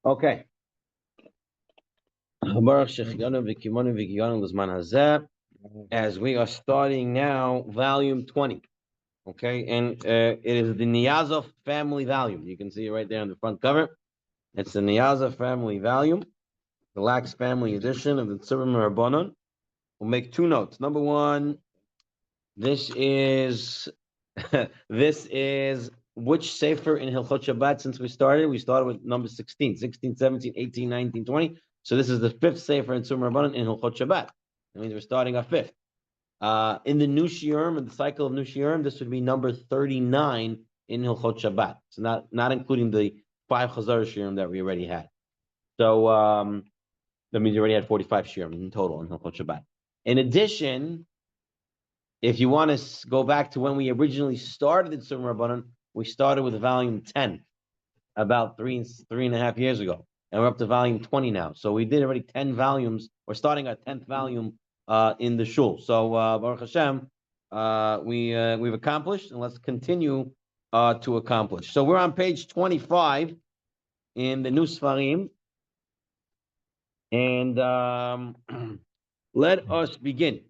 Okay. As we are starting now, volume 20. Okay, and it is the Niyazov family volume. You can see it right there on the front cover. It's the Niyazov family volume, the Lax family edition of the Tzurba Rabbanon. We'll make two notes. Number one, this is this is which sefer in Hilchot Shabbat since we started? We started with number 16, 17, 18, 19, 20. So this is the fifth sefer in Tzurba Rabbanon in Hilchot Shabbat. That means we're starting our fifth. In the new shiurim, in the cycle of new shiurim, this would be number 39 in Hilchot Shabbat. So not including the 5 Chazar shiurim that we already had. So that means you already had 45 shiurim in total in Hilchot Shabbat. In addition, if you want to go back to when we originally started in Tzurba Rabbanon, we started with volume 10 about three and a half years ago, and we're up to volume 20 now. So we did already 10 volumes. We're starting our 10th volume in the shul. So Baruch Hashem, we've accomplished, and let's continue to accomplish. So we're on page 25 in the new Sfarim, and let us begin.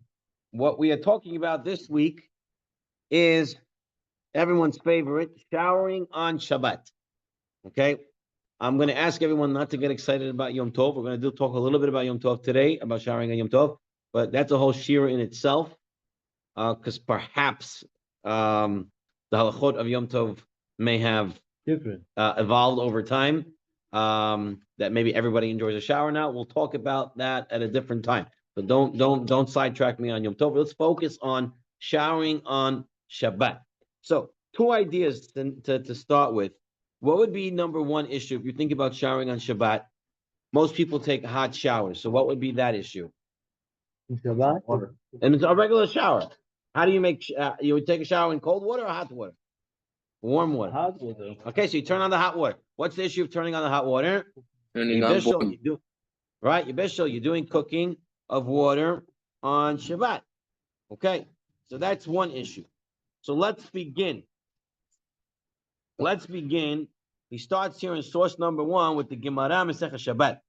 What we are talking about this week is everyone's favorite, showering on Shabbat. Okay, I'm going to ask everyone not to get excited about Yom Tov. We're going to talk a little bit about Yom Tov today, about showering on Yom Tov, but that's a whole shira in itself, because perhaps the halachot of Yom Tov may have evolved over time. That maybe everybody enjoys a shower now. We'll talk about that at a different time. But don't sidetrack me on Yom Tov. Let's focus on showering on Shabbat. So 2 ideas to start with. What would be number one issue if you think about showering on Shabbat? Most people take hot showers. So what would be that issue? Shabbat? And it's a regular shower. How do you make? You would take a shower in cold water or hot water? Warm water. Hot water. Okay, so you turn on the hot water. What's the issue of turning on the hot water? Turning on boil. You're doing cooking of water on Shabbat. Okay, so that's one issue. So let's begin. He starts here in source number 1 with the Gemara Masechah Shabbat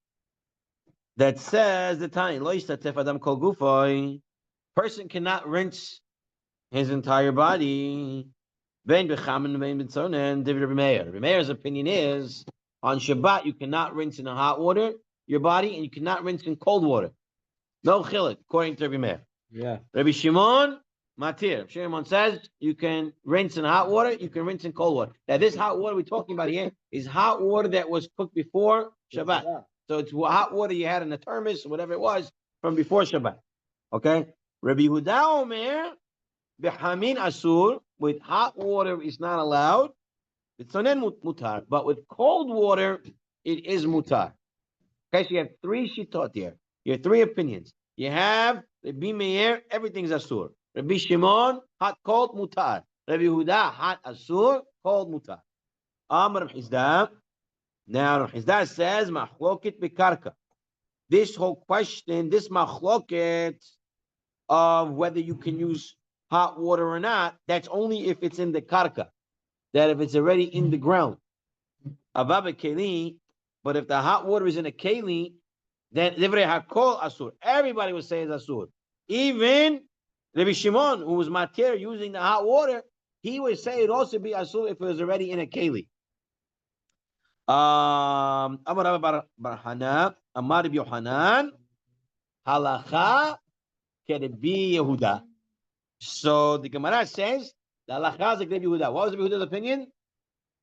that says the Tani lo yistatef adam kol gufay. Person cannot rinse his entire body. Ben b'chamin ben b'tzonen. David Rabbi Meir. Rabbi Meir's opinion is on Shabbat you cannot rinse in hot water your body and you cannot rinse in cold water. No chilek, according to Rabbi Meir. Yeah. Rabbi Shimon, Matir. Shimon says you can rinse in hot water, you can rinse in cold water. Now, this hot water we're talking about here is hot water that was cooked before Shabbat. So it's hot water you had in a thermos, whatever it was, from before Shabbat. Okay? Rabbi Yehuda Omer, B'hamin asur, with hot water is not allowed. B'tzonen mutar. But with cold water, it is mutar. Okay, so you have 3 shitot here. You have 3 opinions. You have Rabbi Meir, everything's asur. Rabbi Shimon, hot, cold, mutar. Rabbi Yehuda, hot, asur, cold, mutar. Amar Rav Hizda. Now Rav Hizda says, machloket bekarka. This whole question, this machloket of whether you can use hot water or not, that's only if it's in the karka. That if it's already in the ground. Avaba keli, but if the hot water is in a keli, then livrei hakol asur. Everybody would say it's asur. Even Rabbi Shimon, who was matir using the hot water, he would say it also be asur if it was already in a keli. Amar Rabbi Bar Hanan, Amar Rabbi Yohanan, halacha kerebi Yehuda. So the Gemara says the halacha is like Rabbi Yehuda. What was Rabbi Yehuda's opinion?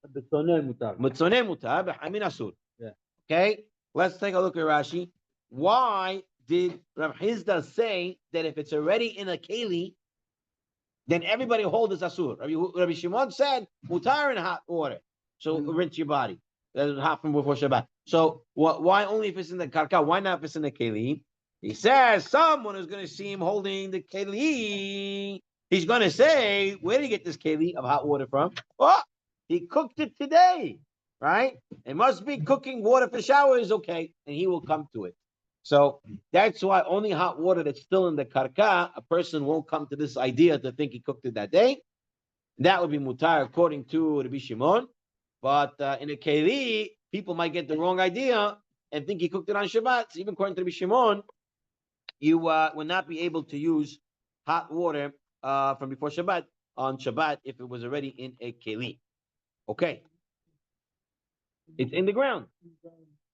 B'tzonen mutar. B'tzonen mutar, b'hamin asur. Yeah. Okay, let's take a look at Rashi. Why did Rav Hizda say that if it's already in a keli, then everybody holds as asur? Rabbi Shimon said mutar in hot water, so rinse your body. That hot from before Shabbat. So why only if it's in the karka? Why not if it's in the keli? He says someone is going to see him holding the keli. He's going to say, where did he get this keli of hot water from? Oh, he cooked it today, right? It must be cooking water for shower is okay, and he will come to it. So that's why only hot water that's still in the karka, a person won't come to this idea to think he cooked it that day. That would be mutar according to Rabbi Shimon. But in a keli, people might get the wrong idea and think he cooked it on Shabbat. So even according to Rabbi Shimon, you would not be able to use hot water from before Shabbat on Shabbat if it was already in a keli. Okay. It's in the ground.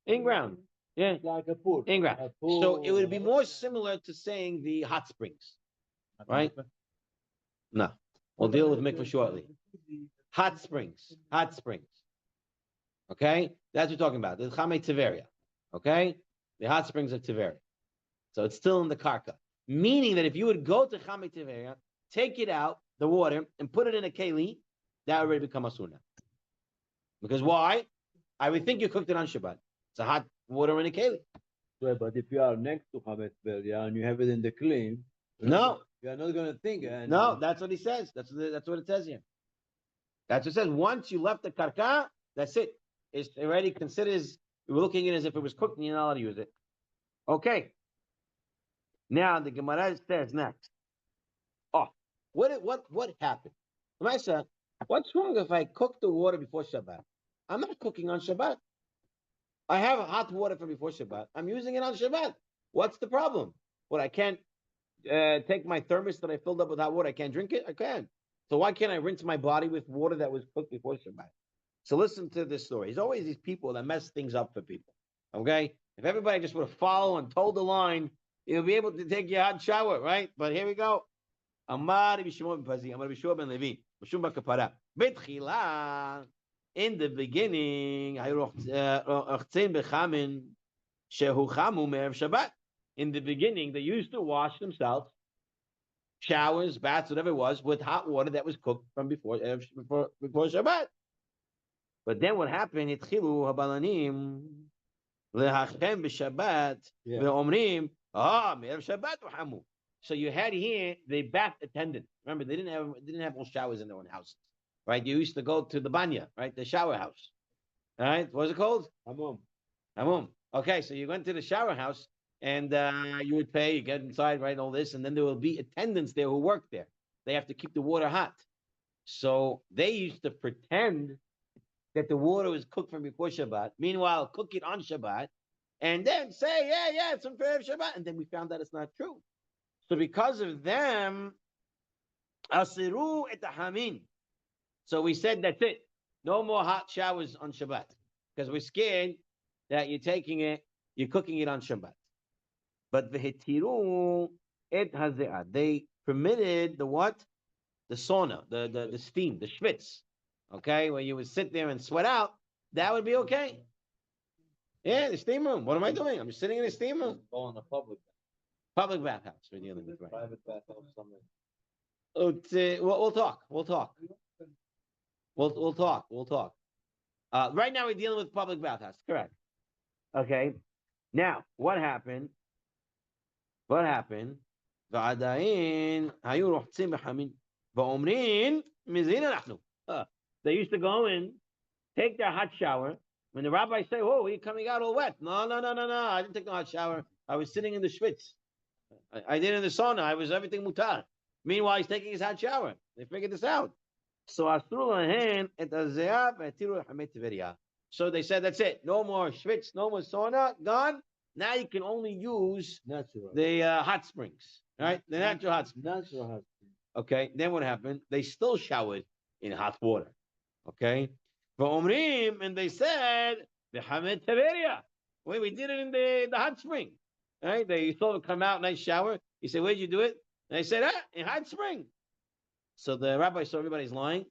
In ground. Yeah. Like a pool. In ground. So it would be more similar to saying the hot springs. Right? No. We'll deal with mikvah shortly. Hot springs. Hot springs. Okay? That's what we're talking about. The Chamei Tiveria. Okay? The hot springs of Tiveria. So it's still in the karka. Meaning that if you would go to Chamei Tiveria, take it out, the water, and put it in a keli, that would already become a sunnah. Because why? I would think you cooked it on Shabbat. It's a hot water in a keli. Right, but if you are next to Chametz Beria and you have it in the clean, No. you are not going to think. No, that's what he says. That's what it says here. That's what it says. Once you left the karka, that's it. It's already considered, we're looking at it as if it was cooked and you're not allowed to use it. Okay. Now the Gemara says next. Oh, what happened? Maisa, what's wrong if I cook the water before Shabbat? I'm not cooking on Shabbat. I have hot water from before Shabbat. I'm using it on Shabbat. What's the problem? What, I can't take my thermos that I filled up with hot water, I can't drink it? I can. So why can't I rinse my body with water that was cooked before Shabbat? So listen to this story. There's always these people that mess things up for people. Okay? If everybody just would have followed and told the line, you'll be able to take your hot shower, right? But here we go. Amar Bishimon Pazi, Amar Bishua ben Levi, Bishum Bakapara. Betchila, in the beginning, in the beginning, they used to wash themselves, showers, baths, whatever it was, with hot water that was cooked from before Shabbat. But then what happened? Itchilu habalanim lehachem b'Shabbat ve'omrim me'erev Shabbat u'hamu. So you had here the bath attendant. Remember, they didn't have all showers in their own houses, right? You used to go to the banya, right? The shower house. All right, what was it called? Hamum. Okay, so you went to the shower house and you would pay, you get inside, right? All this, and then there will be attendants there who work there. They have to keep the water hot. So they used to pretend that the water was cooked from before Shabbat. Meanwhile, cook it on Shabbat, and then say, yeah, it's from Shabbat. And then we found out it's not true. So because of them, asiru et hamin. So we said that's it. No more hot showers on Shabbat because we're scared that you're cooking it on Shabbat. But v'hetiru et haze'ah. They permitted the what? The sauna, the steam, the schwitz. Okay, when you would sit there and sweat out, that would be okay. Yeah, the steam room. What am I doing? I'm just sitting in the steam room. Go in a Public bathhouse we're dealing with, right? private bathhouse somewhere. We'll talk. We'll talk. Right now we're dealing with public bathhouse. Correct. Okay. Now, what happened? V'adayin hayu rochtzim b'chamin v'omrin mizin anachnu. They used to go in, take their hot shower. When the rabbis say, "Oh, you're coming out all wet," no, I didn't take no hot shower. I was sitting in the schwitz. I did in the sauna. I was everything mutar. Meanwhile, he's taking his hot shower. They figured this out. So So they said, that's it. No more schwitz, no more sauna. Gone. Now you can only use the hot springs. Right? The natural hot springs. Okay. Then what happened? They still showered in hot water. Okay. And they said, we did it in the hot spring. Right? They saw it come out, nice shower. He said, where'd you do it? And they said, in hot spring. So the rabbi saw everybody's lying.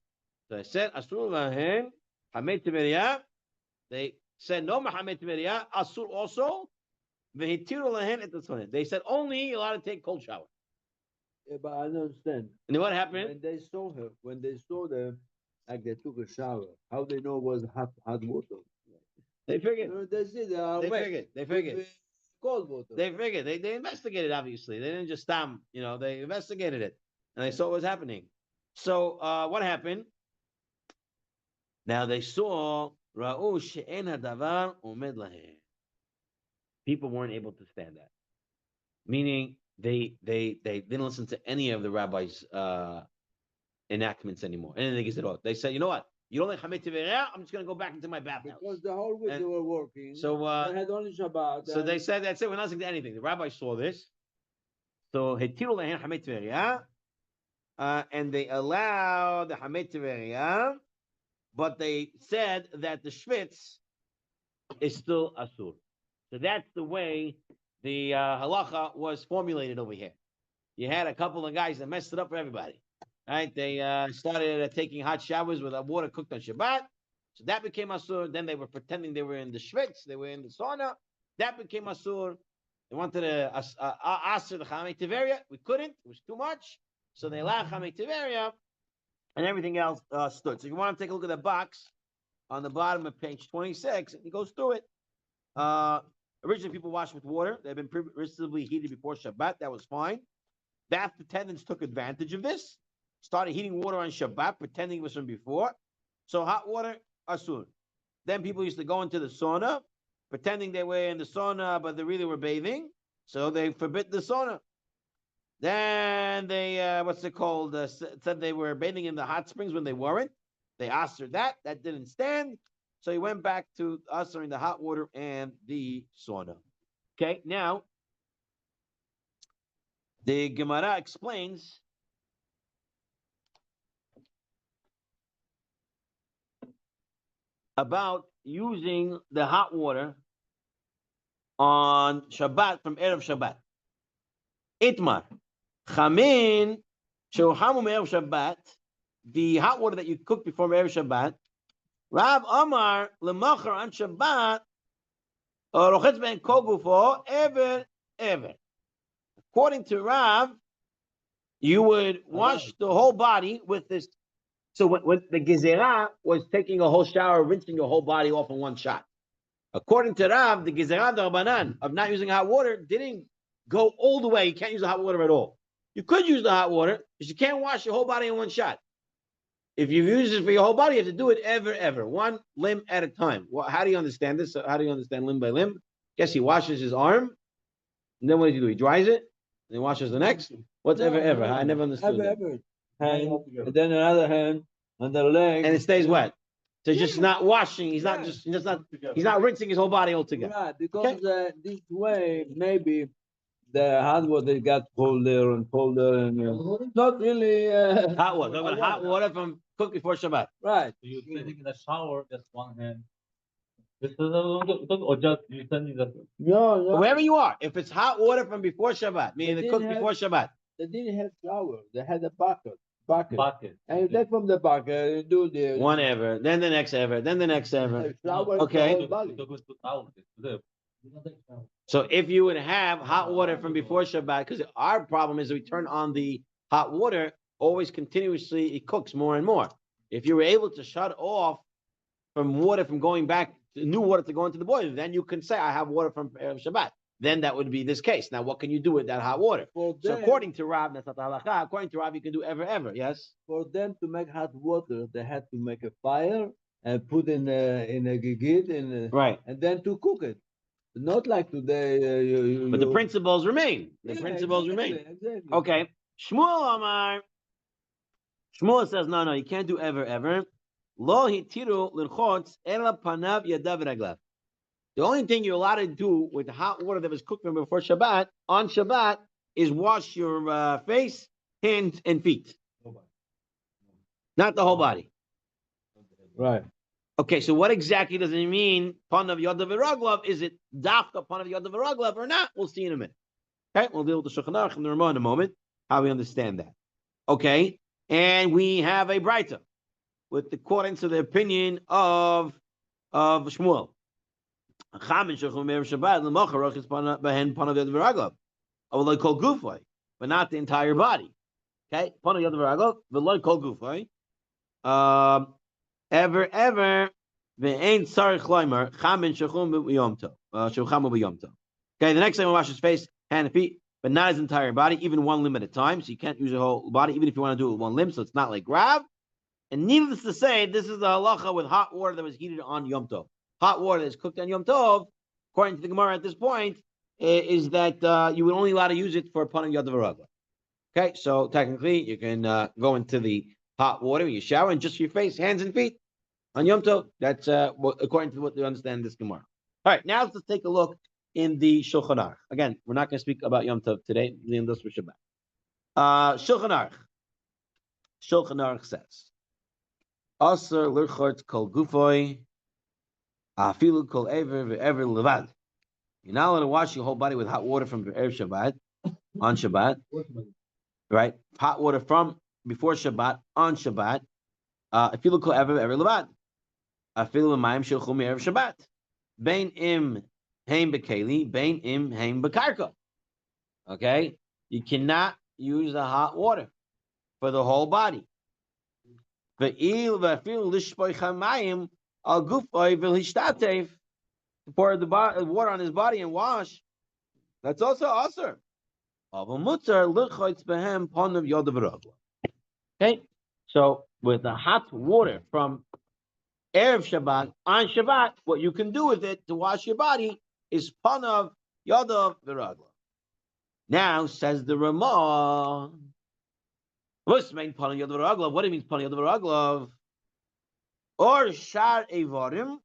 So I said, Asur lahen, Hamet Tiberia. They said, no, Hamet Tiberia. Asur also. Vehitiru lahen et tzvonin. They said, only you're allowed to take cold shower. Yeah, but I don't understand. And what happened? When they saw them, like they took a shower, how they know it was hot water? They figured. They figured. Cold water. They figured. They investigated, obviously. They didn't just stam, they investigated it. And they saw what was happening. So what happened? Now they saw Ra'u she'en hadavar omed lahem. People weren't able to stand that. Meaning they didn't listen to any of the rabbis' enactments anymore. Anything they said, they said, you know what? You don't like Hamet Tiveria? I'm just going to go back into my bathhouse. Because the whole week And they were working. So, they had only Shabbat. So they said that's it. We're not saying anything. The rabbi saw this. So Hetiru lehen Hamet Tiveria, and they allowed the Hamet Tiveria, but they said that the Schwitz is still Asur. So that's the way the halacha was formulated over here. You had a couple of guys that messed it up for everybody. Right? They started taking hot showers with water cooked on Shabbat. So that became Asur. Then they were pretending they were in the Schwitz. They were in the sauna. That became Asur. They wanted to Asur the Chamei Tiveria. We couldn't. It was too much. So they allowed Chamei Tiveria, and everything else stood. So if you want to take a look at the box on the bottom of page 26, it goes through it. Originally, people washed with water. They've been previously heated before Shabbat. That was fine. Bath attendants took advantage of this, started heating water on Shabbat, pretending it was from before. So hot water, asur. Then people used to go into the sauna, pretending they were in the sauna, but they really were bathing. So they forbid the sauna. Then they, said they were bathing in the hot springs when they weren't. They asked that. That didn't stand. So he went back to answering the hot water and the sauna. Okay, now the Gemara explains about using the hot water on Shabbat from Erev Shabbat. Itmar. Chamin, Shohamu Erev Shabbat, the hot water that you cook before Erev Shabbat. Rav Amar, Lemachar on Shabbat, Rochetz Ben Kogufo, ever. According to Rav, you would wash the whole body with this. So when the Gezerah was taking a whole shower, rinsing your whole body off in one shot. According to Rav, the Gezerah D'Rabbanan of not using hot water didn't go all the way. You can't use the hot water at all. You could use the hot water, but you can't wash your whole body in one shot. If you use it for your whole body, you have to do it ever. One limb at a time. Well, how do you understand this? How do you understand limb by limb? Guess he washes his arm, and then what does he do? He dries it, and he washes the next. What's ever? I never understood ever. Hand, and then another hand on the leg, and it stays wet. So just not washing. He's not rinsing his whole body altogether. Right, because this way maybe the hot water got colder and not really hot water. Hot water from cooked before Shabbat. Right. So you're sitting in the shower, just one hand. Or just you sending the No. Wherever you are, if it's hot water from before Shabbat, meaning they cooked before Shabbat. They didn't have shower. They had a bucket. And you take from the bucket, you do the one ever, then the next ever, then the next ever. Okay. So if you would have hot water from before Shabbat, because our problem is we turn on the hot water, always continuously, it cooks more and more. If you were able to shut off from water from going back, new water to go into the boiler, then you can say, I have water from Shabbat. Then that would be this case. Now, what can you do with that hot water? So according to Rav, that's not the halakha. According to Rav, you can do ever. Yes? For them to make hot water, they had to make a fire and put in a gigit, right, and then to cook it. Not like today. But the principles remain. Exactly. Okay. Shmuel Amar. Shmuel says, no, you can't do ever. Lo hitiru l'chotz ela panav yadav raglav. The only thing you're allowed to do with the hot water that was cooked from before Shabbat, on Shabbat, is wash your face, hands, and feet. Not the whole body. Right. Okay, so what exactly does it mean, panav yadav raglav? Is it dafka panav yadav raglav or not? We'll see in a minute. Okay, we'll deal with the Shulchan Aruch and the Ramah in a moment, how we understand that. Okay, and we have a Braita, according to the opinion of Shmuel. But not the entire body. Okay? Ever. Okay, the next time we wash his face, hand, and feet, but not his entire body, even one limb at a time. So you can't use the whole body, even if you want to do it with one limb. So it's not like Rav. And needless to say, this is the halacha with hot water that was heated on Yom Tov. Hot water that's cooked on Yom Tov, according to the Gemara at this point, is that you would only allow to use it for Panam Yadav Ragla. Okay, so technically you can go into the hot water, you shower, and just your face, hands, and feet. On Yom Tov, that's according to what we understand this Gemara. All right, now let's take a look in the Shulchan Aruch. Again, we're not going to speak about Yom Tov today. We're this for Shabbat. Shulchan Aruch. Shulchan Aruch says, "Aser lirchot kol gufoy, afilu kol ever ve'ever levad." You're not allowed to wash your whole body with hot water from Erev Shabbat on Shabbat, right? Hot water from before Shabbat on Shabbat. Afilu kol ever ve'ever levad. Afilu b'mayim shilchu me'erev Shabbat. Bein im heim bekeli, bein im heim bekarka. Okay, you cannot use the hot water for the whole body. Pour the water on his body and wash. That's also asur. Okay, so with the hot water from Erev Shabbat on Shabbat, what you can do with it to wash your body is panav yodav v'ragla. Now says the Ramah, what's mean panav yodav v'ragla? What it means panav yodav v'ragla? Or shar evarim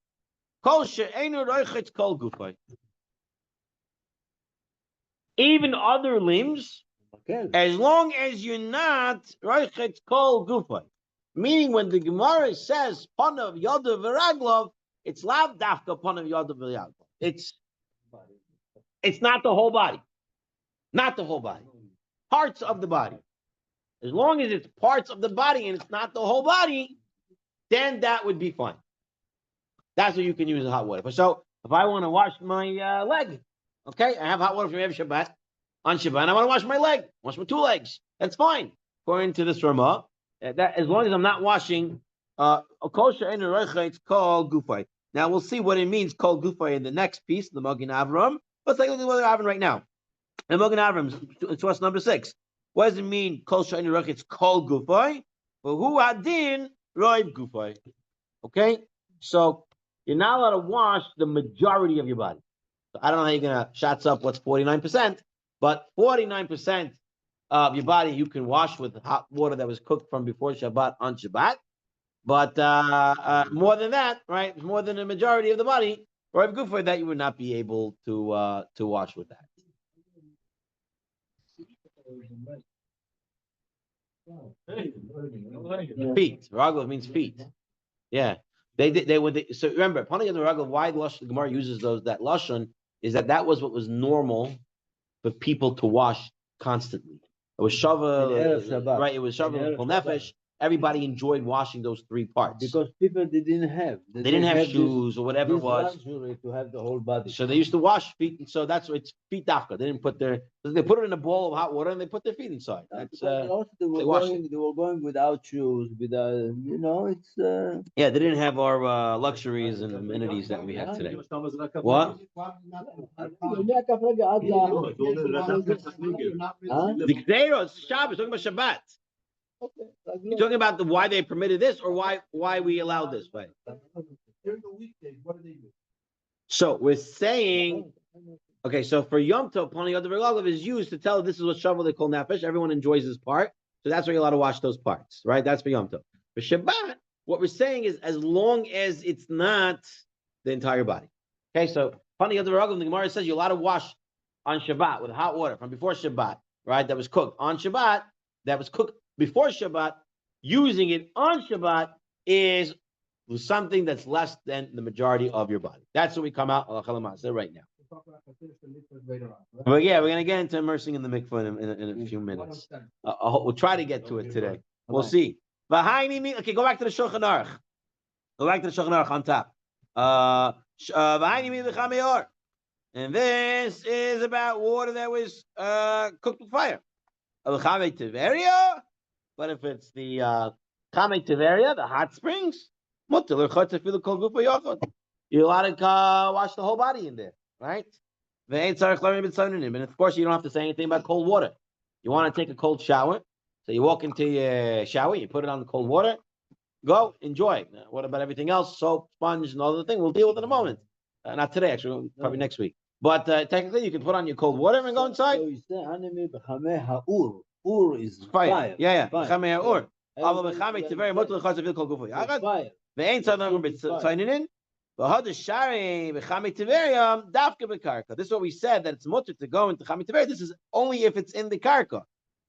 kol she'enu roichet kol gufay. Even other limbs, as long as you're not roichet kol gufay. Meaning, when the Gemara says panav yodav v'raglav, it's lav dafka panav yodav v'raglav. It's not the whole body, not the whole body, parts of the body. As long as it's parts of the body and it's not the whole body, then that would be fine. That's what you can use the hot water. So, if I want to wash my leg, okay, I have hot water from every Shabbat on Shabbat, and I want to wash my leg, wash my two legs. That's fine, according to this Ramah. That as long as I'm not washing kosher and it's called gufay. Now we'll see what it means called gufay in the next piece, the Magen Avram. Let's take a look at what Avram right now. The Magen Avram, source number 6. What does it mean kosher and it's called gufay? Well, who adin roib gufay? Okay, so you're not allowed to wash the majority of your body. So I don't know how you're gonna shots up what's 49%, but 49%. Of your body you can wash with hot water that was cooked from before Shabbat on Shabbat, but more than that, right? More than the majority of the body, or good for that, you would not be able to wash with that. Feet. Raglav means feet. Yeah, they would. So remember, Panay and Raglav. Why the Gemara uses that lashon is that was what was normal for people to wash constantly. It was Shavuot, right? It was Shavuot, Kol Nefesh. Everybody enjoyed washing those 3 parts because people didn't have shoes or whatever it was to have the whole body. So they used to wash feet, and so that's what it's feet dafka. They didn't put they put it in a bowl of hot water and they put their feet inside. That's they were going without shoes, without it's yeah. They didn't have our luxuries and amenities that we have today. What? The Gzeiros Shabbos talking about Shabbat. You're talking about why they permitted this or why we allowed this, right? So we're saying, okay, so for Yom Tov, Pani Yodav V'Raglav is used to tell this is what Shavuot they call Nefesh. Everyone enjoys this part, so that's why you're allowed to wash those parts, right? That's for Yom Tov. For Shabbat, what we're saying is as long as it's not the entire body. Okay, so Pani Yodav V'Raglav, the Gemara says you're allowed to wash on Shabbat with hot water from before Shabbat, right? That was cooked on Shabbat, that was cooked before Shabbat. Using it on Shabbat is something that's less than the majority of your body. That's what we come out right now. But yeah, we're going to get into immersing in the mikvah in a few minutes. We'll try to get to it today. We'll see. Okay, go back to the Shulchan Aruch. Go back to the Shulchan Aruch on top. And this is about water that was cooked with fire. But if it's the Kamei Tiveria, the hot springs, you're allowed to wash the whole body in there, right? And of course, you don't have to say anything about cold water. You want to take a cold shower, so you walk into your shower, you put it on the cold water, go, enjoy. Now, what about everything else? Soap, sponge, and all the thing we'll deal with in a moment. Not today, actually, probably next week. But technically, you can put on your cold water and go inside. So you say, Ur is fire. Yeah. Fire. Fire. Fire. The ain't something b'tzayinin. This is what we said, that it's mutter to go into Chami Tiveria. This is only if it's in the karka.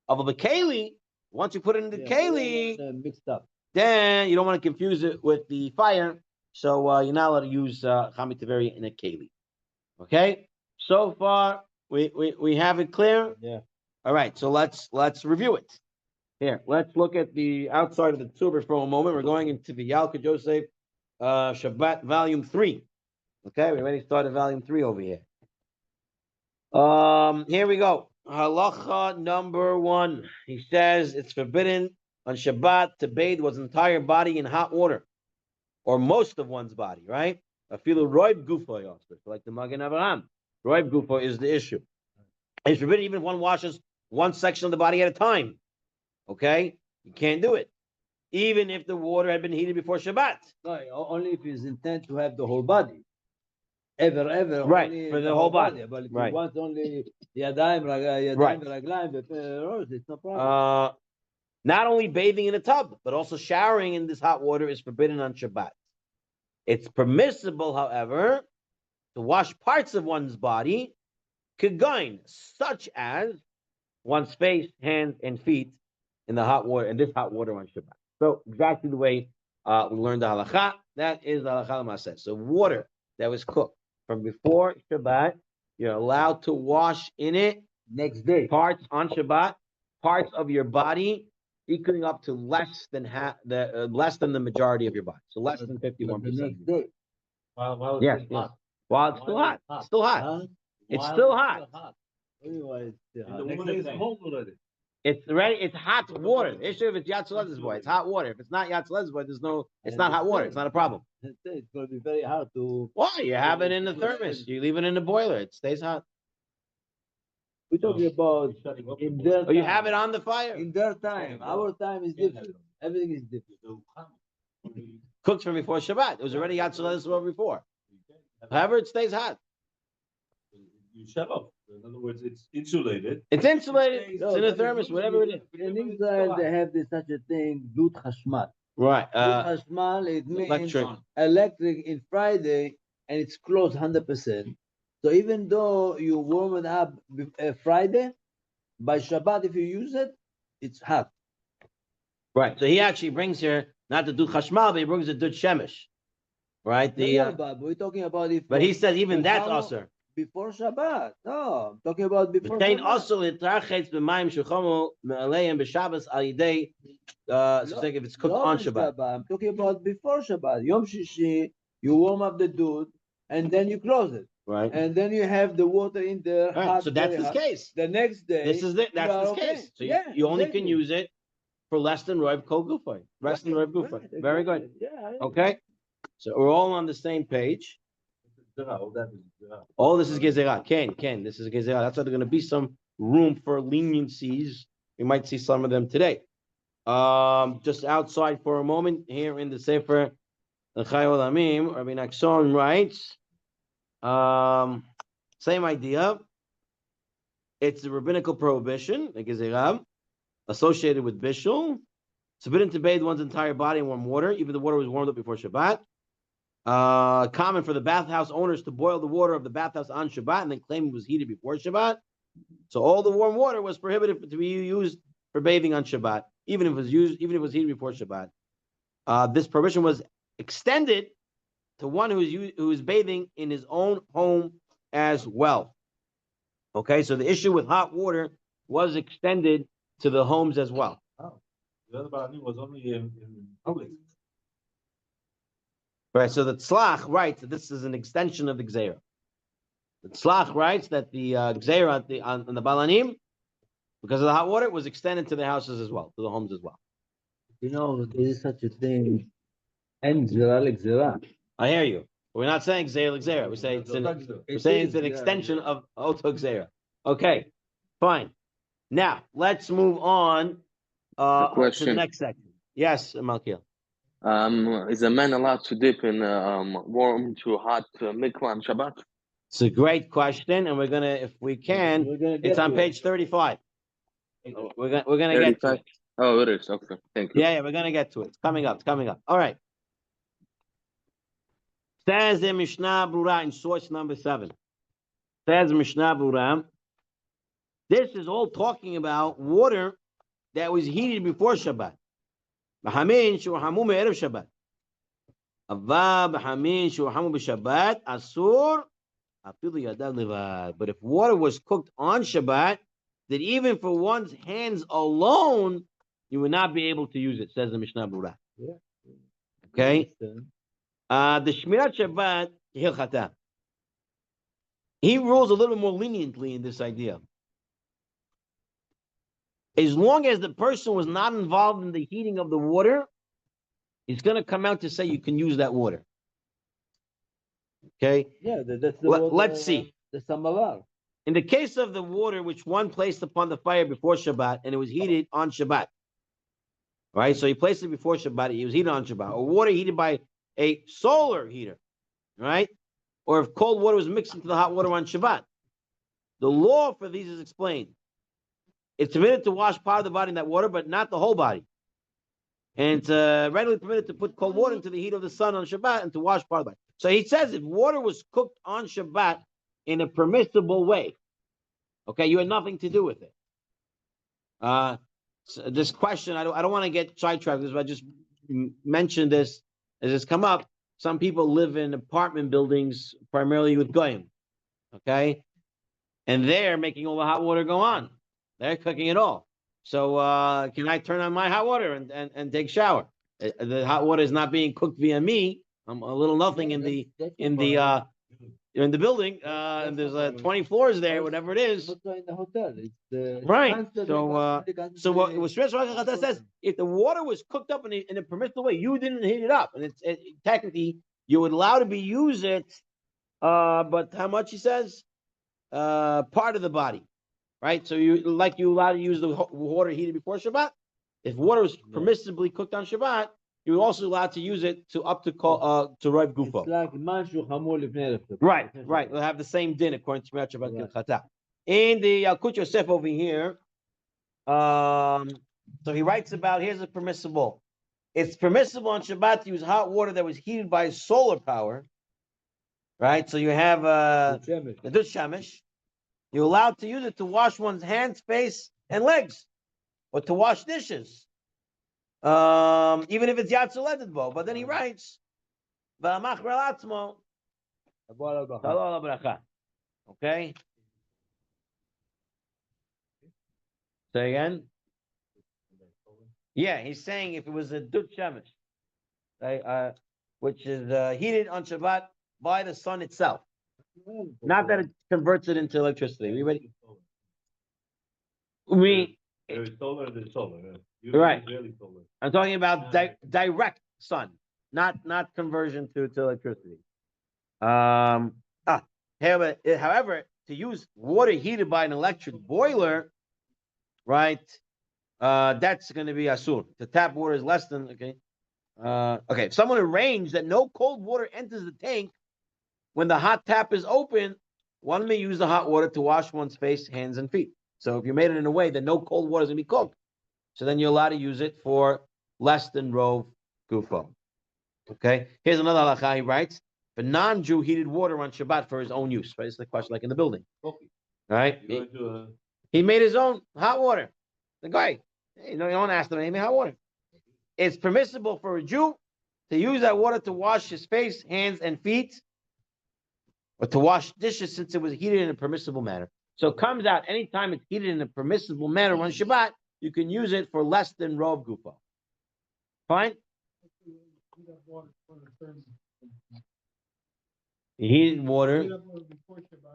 Of a keli, once you put it in the keli, mixed up. then you don't want to confuse it with the fire. So you're not allowed to use Chami Tiveria in a keli. Okay? So far, we have it clear? Yeah. All right, so let's review it. Here, let's look at the outside of the Tzurba for a moment. We're going into the Yalkut Yosef Shabbat Volume 3. Okay, we already started Volume 3 over here. Here we go. Halacha number 1. He says it's forbidden on Shabbat to bathe one's entire body in hot water, or most of one's body, right? Afilu roib gufo, like the Magen Avraham. Roib gufo is the issue. It's forbidden even if one washes one section of the body at a time. Okay? You can't do it. Even if the water had been heated before Shabbat. No, only if he's intent to have the whole body. Ever. Right, only for the whole body. But if Right. you want only yadayim, Right. raglayim, it's no problem. Not only bathing in a tub, but also showering in this hot water is forbidden on Shabbat. It's permissible, however, to wash parts of one's body, kegain, such as one's face, hands, and feet in the hot water, in this hot water on Shabbat. So exactly the way we learned the halacha. That is the halacha l'maaseh. So water that was cooked from before Shabbat, you're allowed to wash in it Next day. parts on Shabbat, parts of your body equaling up to less than less than the majority of your body. So less than 51%. The next day. While Yes, it's yes. hot. While it's still hot. It's still hot. Huh? It's While still hot. Anyway, it's And the hot. woman is home already. It's ready. It's hot water. The issue if it's Yatz Lez's boy, it's hot water. If it's not Yatz Lez's boy, it's not hot water. It's not a problem. It's going to be very hard to. Why? You have it in the thermos. You leave it in the boiler. It stays hot. We're talking about in their Or you time. have it on the fire. In their time. Our time is different. Everything is different. Cooked from before Shabbat. It was already Yatz Lez's before. However, it stays hot. You shut up. In other words, it's insulated. It's insulated. It's in a thermos, whatever it is. In Israel, they have this such a thing, dut chashmal. Right. Dut chashmal, it means Electric. in Friday, and it's closed 100%. So even though you warm it up Friday, by Shabbat, if you use it, it's hot. Right. So he actually brings here not the dut chashmal, but he brings the dut shemesh. Right. But we're talking about if. But he said even that's follow- also. Before Shabbat. No, I'm talking about beforeTain Shabbat. also litrachetz b'mayim shechomu me'aleim b'Shabbos al yidei. So if it's cooked on Shabbat. I'm talking about before Shabbat. Yom Shishi, you warm up the dud, and then you close it. Right. And then you have the water in there. Right. Hot, So that's very this hot. case. The next day. This is it. That's you are this okay. case. So Yeah, you only exactly. can use it for less than roiv kol gufay. Less than roiv gufay. Right, Very good. exactly. Yeah. Okay. So we're all on the same page. All this is gezerah. Ken. This is gezerah. That's why there's going to be some room for leniencies. We might see some of them today. Just outside for a moment here in the Sefer L'Chai Olamim, Rabbi Nachshon writes, same idea. It's a rabbinical prohibition, like gezerah, associated with bishul. It's forbidden to bathe one's entire body in warm water, even the water was warmed up before Shabbat. Common for the bathhouse owners to boil the water of the bathhouse on Shabbat and then claim it was heated before Shabbat. So all the warm water was prohibited to be used for bathing on Shabbat, even if it was heated before Shabbat. This prohibition was extended to one who is bathing in his own home as well. Okay, so the issue with hot water was extended to the homes as well. Oh, the other Balanim was only in public. Right, so the Tzlach writes that this is an extension of the Gzeira. The Tzlach writes that the Gzeira on the Balanim, because of the hot water, was extended to the houses as well, to the homes as well. You know, there is such a thing. And Gzera. I hear you. We're not saying Gzeira, Gzeira. We say we're saying it's an extension of Oto Gzeira. Okay, fine. Now, let's move on to the next section. Yes, Malkiel. Is a man allowed to dip in warm to hot mikvah on Shabbat? It's a great question, and we're gonna, if we can, it's on page 35. We're gonna get to it. Oh, it is. Okay, thank you. Yeah, we're gonna get to it. It's coming up. All right. Says the Mishnah Brura in source number 7. Says Mishnah Brura. This is all talking about water that was heated before Shabbat. B'hamin shuhamu me'erev Shabbat. Ava b'hamin shuhamu b'Shabbat asur afilu yadav levad. But if water was cooked on Shabbat, that even for one's hands alone, you would not be able to use it, says the Mishnah Brura. Yeah. Okay? The Shmirat Shabbat, Hilchata. He rules a little more leniently in this idea. As long as the person was not involved in the heating of the water, it's going to come out to say you can use that water. Okay? Yeah, that's the Let's see. The samovar. In the case of the water which one placed upon the fire before Shabbat and it was heated on Shabbat, right? So he placed it before Shabbat, it was heated on Shabbat, or water heated by a solar heater, right? Or if cold water was mixed into the hot water on Shabbat. The law for these is explained. It's permitted to wash part of the body in that water, but not the whole body. And it's readily permitted to put cold water into the heat of the sun on Shabbat and to wash part of the body. So he says if water was cooked on Shabbat in a permissible way, okay, you had nothing to do with it. So this question, I don't want to get sidetracked, but I just mentioned this as it's come up. Some people live in apartment buildings, primarily with goyim, okay? And they're making all the hot water go on. They're cooking it all. So can I turn on my hot water and take a shower? The hot water is not being cooked via me. I'm a little nothing in the building. And there's 20 floors there, whatever it is. Also in the hotel. It's Right. So what Shmirat Shabbat says, if the water was cooked up in a permissible way, you didn't heat it up, and technically you would allow to be use it, but how much he says? Part of the body. Right, so you allowed to use the water heated before Shabbat. If water was permissibly cooked on Shabbat, you were also allowed to use it to Rav Gufo. It's like Manshu Hamul Ibn Erev. Right. We'll have the same din according to Shmirat Shabbat Hilchata. In the Yalkut Yosef over here, so he writes about here's a permissible. It's permissible on Shabbat to use hot water that was heated by solar power. Right, so you have the Dut Shemesh. You're allowed to use it to wash one's hands, face, and legs, or to wash dishes, even if it's Yatzel Bo. But then he writes, okay? Say again? Yeah, he's saying if it was a Dut Shemesh, which is heated on Shabbat by the sun itself. Not that it converts it into electricity. There's solar, there's solar. Yeah. Right. Really solar. I'm talking about direct sun, not conversion to electricity. However, to use water heated by an electric boiler, right? That's going to be asur. To tap water is less than okay. If someone arranged that no cold water enters the tank when the hot tap is open, one may use the hot water to wash one's face, hands, and feet. So if you made it in a way that no cold water is going to be cooked, so then you're allowed to use it for less than Rov Gufo. Okay? Here's another halakha he writes. For non-Jew heated water on Shabbat for his own use. Right? It's the question like in the building. Right? He made his own hot water. The guy, you don't ask him, he made hot water. It's permissible for a Jew to use that water to wash his face, hands, and feet, or to wash dishes since it was heated in a permissible manner. So it comes out anytime it's heated in a permissible manner on Shabbat, you can use it for less than Rov Gufo. Fine? Heated water.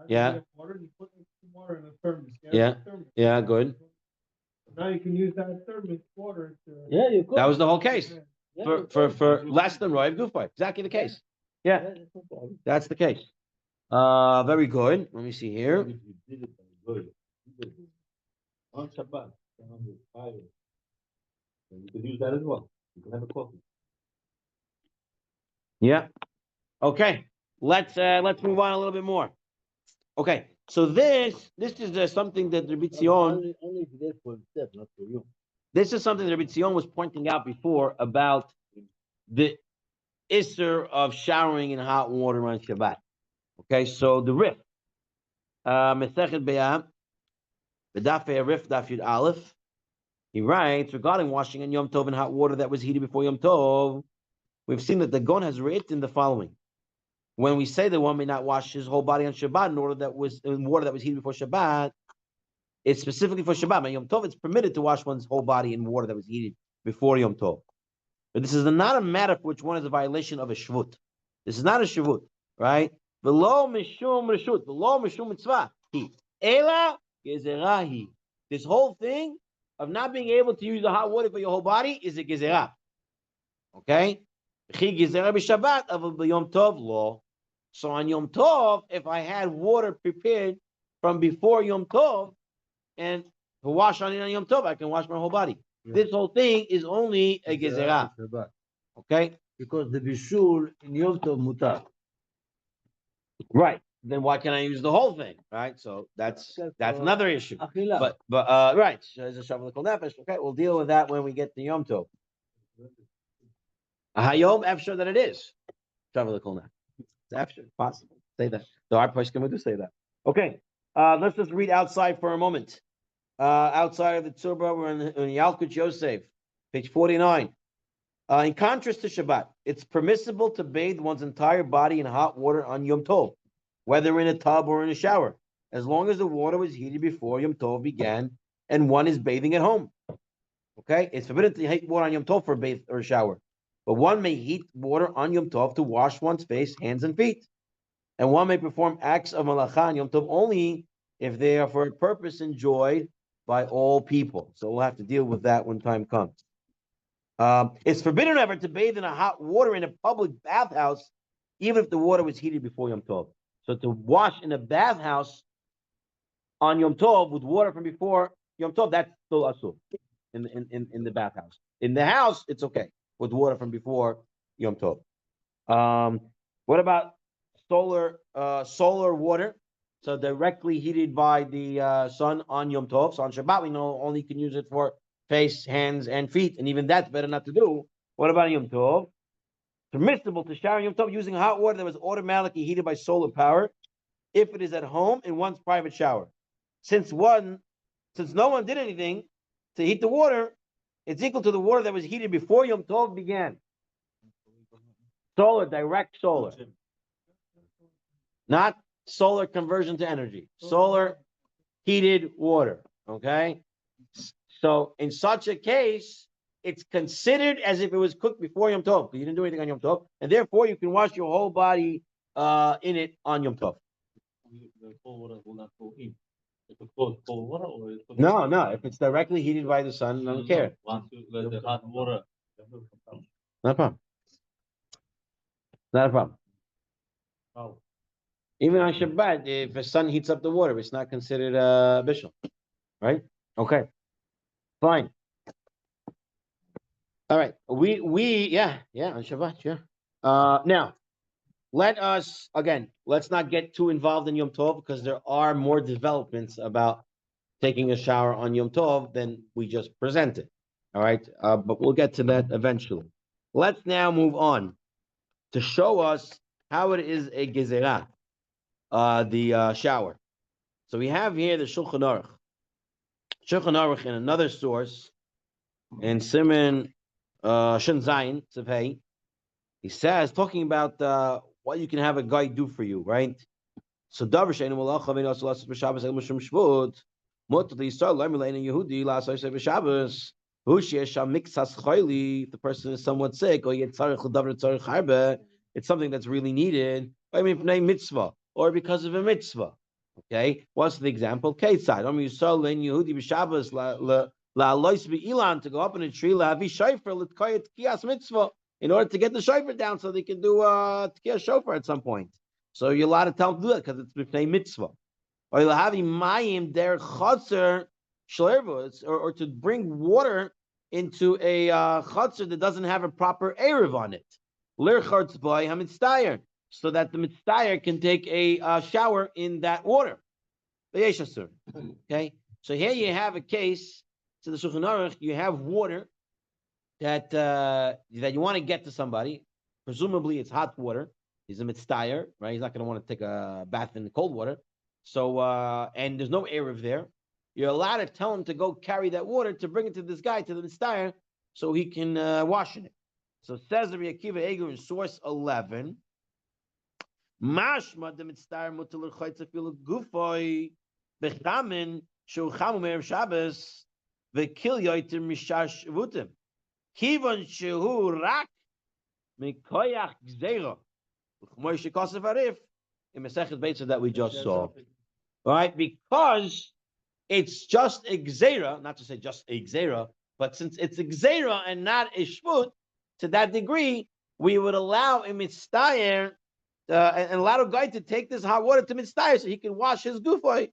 Yeah. Yeah, good. Now you can use that thermos water to. Yeah, you could. That was the whole case. For less than Rov Gufo. Exactly the case. Yeah. That's the case. Very good. Let me see here. On Shabbat, on the fire. You can use that as well. You can have a coffee. Yeah. Okay. Let's move on a little bit more. Okay. So this is something that Rabbi Tzion. Only there for himself, not for you. This is something that Rabbi Tzion was pointing out before about isser of showering in hot water on Shabbat. Okay, so the Rif, Mesechet Be'am, B'daf Rif Daf Yud Aleph. He writes regarding washing in Yom Tov in hot water that was heated before Yom Tov. We've seen that the Gon has written the following: when we say that one may not wash his whole body on Shabbat in water that was heated before Shabbat, it's specifically for Shabbat. On Yom Tov, it's permitted to wash one's whole body in water that was heated before Yom Tov. But this is not a matter for which one is a violation of a shvut. This is not a shvut, right? V'lo mishum reshut, v'lo mishum mitzvah. Ela gezerahi. This whole thing of not being able to use the hot water for your whole body is a gezerah. Okay? Chi gezerah b'Shabbat of Yom Tov law. So on Yom Tov, if I had water prepared from before Yom Tov and to wash on it on Yom Tov, I can wash my whole body. Yeah. This whole thing is only a gezerah. Okay? Because the bishul in Yom Tov mutar. Right. Then why can't I use the whole thing? Right. So that's another issue. Achila. But right. So there's a Shabbat Kol Nefesh. Okay, we'll deal with that when we get to Yom Tov. Hayom after that it is Shabbat Kol Nefesh. It's after possible. Say that. So our person do say that. Okay. Let's just read outside for a moment. Outside of the Tzurba, we're in Yalkut Yosef, page 49. In contrast to Shabbat, it's permissible to bathe one's entire body in hot water on Yom Tov, whether in a tub or in a shower, as long as the water was heated before Yom Tov began and one is bathing at home. Okay? It's forbidden to heat water on Yom Tov for a bath or a shower, but one may heat water on Yom Tov to wash one's face, hands, and feet. And one may perform acts of malacha on Yom Tov only if they are for a purpose enjoyed by all people. So we'll have to deal with that when time comes. It's forbidden ever to bathe in a hot water in a public bathhouse, even if the water was heated before Yom Tov. So to wash in a bathhouse on Yom Tov with water from before Yom Tov, that's still asur in the bathhouse. In the house, it's okay with water from before Yom Tov. What about solar water? So directly heated by the sun on Yom Tov. So on Shabbat, we know only can use it for face, hands, and feet, and even that's better not to do. What about Yom Tov? Permissible to shower in Yom Tov using hot water that was automatically heated by solar power, if it is at home in one's private shower. Since no one did anything to heat the water, it's equal to the water that was heated before Yom Tov began. Solar, direct solar, not solar conversion to energy. Solar heated water. Okay. So in such a case, it's considered as if it was cooked before Yom Tov. You didn't do anything on Yom Tov, and therefore you can wash your whole body in it on Yom Tov. The cold water will not go in. If it's cold water or it's No. If it's directly heated by the sun, I don't care. Once you let the hot water. Not a problem. Not a problem. Oh. Even on Shabbat, if the sun heats up the water, it's not considered bishul, right? Okay, fine. All right, we on Shabbat, yeah. Now, let's not get too involved in Yom Tov because there are more developments about taking a shower on Yom Tov than we just presented. All right, but we'll get to that eventually. Let's now move on to show us how it is a gezerah, the shower. So we have here the Shulchan Aruch. Shulchan Aruch in another source, in Siman Shin Zayin Tzavei, he says, talking about what you can have a guy do for you, right? So Davar Sheinu Malacha Veinu Asalas B'Shabbos El Mishum Shvut Mutar Yisrael Le'Melein Yehudi La'asay B'Shabbos Hushie Sham Mixas Chayli. If the person is somewhat sick or yet Tzarich L'Davar Tzarich Harbe, it's something that's really needed. I mean, Pnei Mitzvah or because of a mitzvah. Okay, what's the example? Keitzad Yisrael Le'In Yehudi B'Shabbos La'alois B'ilan, to go up in a tree La'avi Shayfer L'Tkayet Kiyas Mitzvah, in order to get the shofar down so they can do Tkiyah shofar at some point. So you're allowed to tell them to do that because it's b'fnei mitzvah. Or you'll have mayim der chotzer shlervus, or to bring water into a chotzer that doesn't have a proper erev on it. Lirchotz by hamitztayer, so that the mitztayer can take a shower in that water. Okay, so here you have a case. To the Shulchan Aruch, you have water that you want to get to somebody, presumably it's hot water. He's a mitztayer, right? He's not going to want to take a bath in the cold water. So, and there's no erev there. You're allowed to tell him to go carry that water to bring it to this guy, to the mitztayer, so he can wash in it. So says Rabbi Akiva Eger in source 11. Mashma the mitztayer mutal l'chaytz afilu gufoi bechamin shu chamu me'erev Shabbos v'kil yoytim mishash vutim kivon shehu rak mikoyach gzeira Moshe Kosev Arif in Masechet Beitza that we just saw. Right? Because it's just a gzeira, not to say just a gzeira, but since it's a gzeira and not a shvut, to that degree, we would allow a mitztayer and allow a guy to take this hot water to mitztayer so he can wash his gufay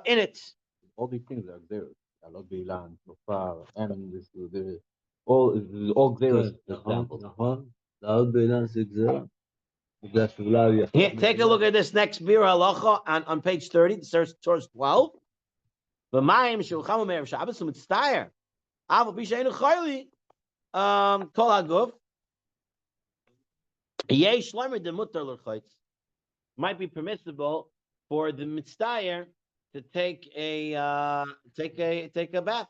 in it. All these things are there. Alot Beilan, Nofar, and this, all there examples. Alot Beilan is gzeira. Here, take a look at this next Bir Halacha on page 30, source 12. V'mayim she'uchamu me'erev Shabbos u'mitztayer. Aval pi she'einu chayli kol haguf. Yesh shlomer demutar l'chaytz. Might be permissible for the mitztayer to take a bath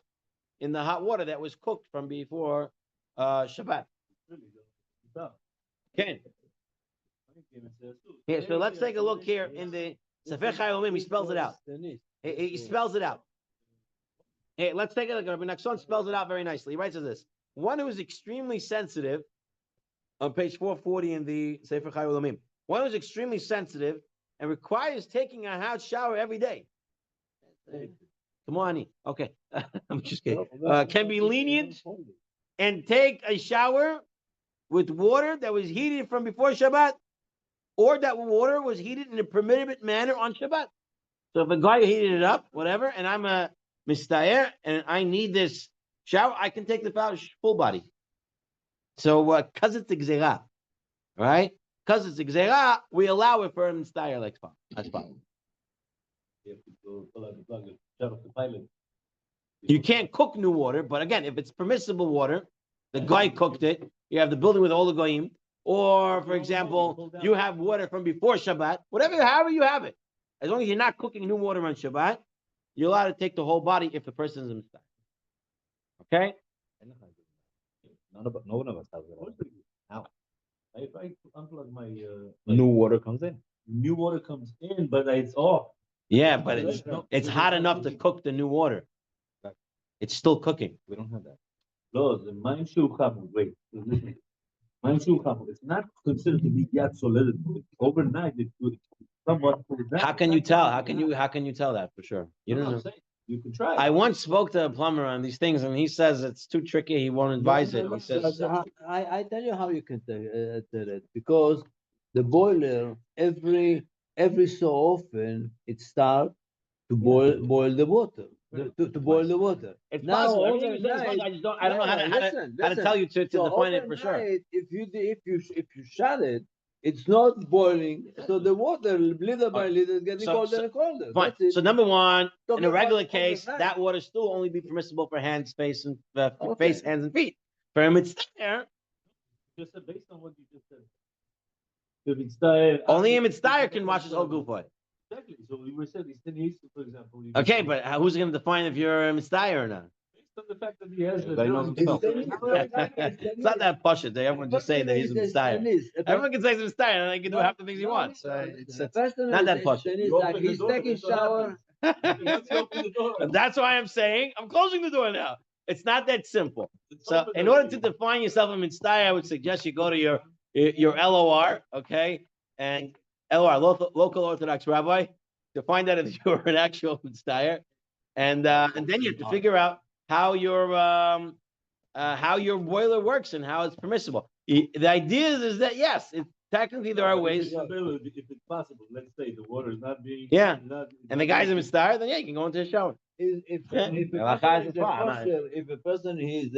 in the hot water that was cooked from before Shabbat. Okay. Here, so let's take a look here in the Sefer Chayilomim. He spells it out. He spells it out. Hey, let's take a look. Rabbi Nachshon spells it out very nicely. He writes this: one who is extremely sensitive, on page 440 in the Sefer Chayilomim. One who is extremely sensitive and requires taking a hot shower every day. Come on, honey. Okay, I'm just kidding. Can be lenient and take a shower with water that was heated from before Shabbat, or that water was heated in a permitted manner on Shabbat. So if a guy heated it up, whatever, and I'm a mistayer and I need this shower, I can take the full body. So because it's a gzera, right? Because it's a gzera, we allow it for a mistayer like spot. That's fine. You can't cook new water, but again, if it's permissible water, the guy cooked it. You have the building with all the goyim. Or, for example, you have water from before Shabbat, however you have it. As long as you're not cooking new water on Shabbat, you're allowed to take the whole body if the person is a mistake. Okay? No one of us has it. How? If I unplug my New water comes in. new water comes in, but it's off. Yeah, but it's hot enough to cook the new water. It's still cooking. We don't have that. No, the mine shoe come. Wait, listen. Mine shoe come. It's not considered to be yet solid. Overnight, it's somewhat. How can you tell? How can you tell that for sure? You don't know. You can try. I once spoke to a plumber on these things, and he says it's too tricky. He won't advise it. He says, I tell you how you can tell it, because the boiler every so often it starts to boil the water. To boil the water. It's Now, possible. Everything you say is overnight- possible. I don't know how to tell you to So define it for sure. overnight, if you shut it, it's not boiling. So the water little by little is getting colder and colder. Fine. That's it. So number one, Talking in a regular about case, overnight. that water still only be permissible for hands, face, and Okay. face, hands, and feet. For a mitzvah, Just based on what you just said. If it's the only a mitzvah can wash his whole gufay. Exactly. So we were saying he's for example. Okay, but who's going to define if you're a mitzvah or not? based on the fact that he has Everybody knows himself. It's not that push it. Everyone just say that he's a mitzvah. Everyone can say he's a mitzvah, and he can do half the things he wants. It's not that push. Like he's taking shower. That's why I'm saying I'm closing the door now. It's not that simple. So, in order to define yourself a mitzvah, I would suggest you go to your LOR, okay, and LOR, local Orthodox rabbi, to find out if you're an actual mitzvah, and then you have to figure out how your boiler works and how it's permissible. The idea is that yes, technically there are ways. If it's possible, let's say the water is not being. Yeah. And the guy's a mitzvah, then yeah, you can go into the shower. If a person is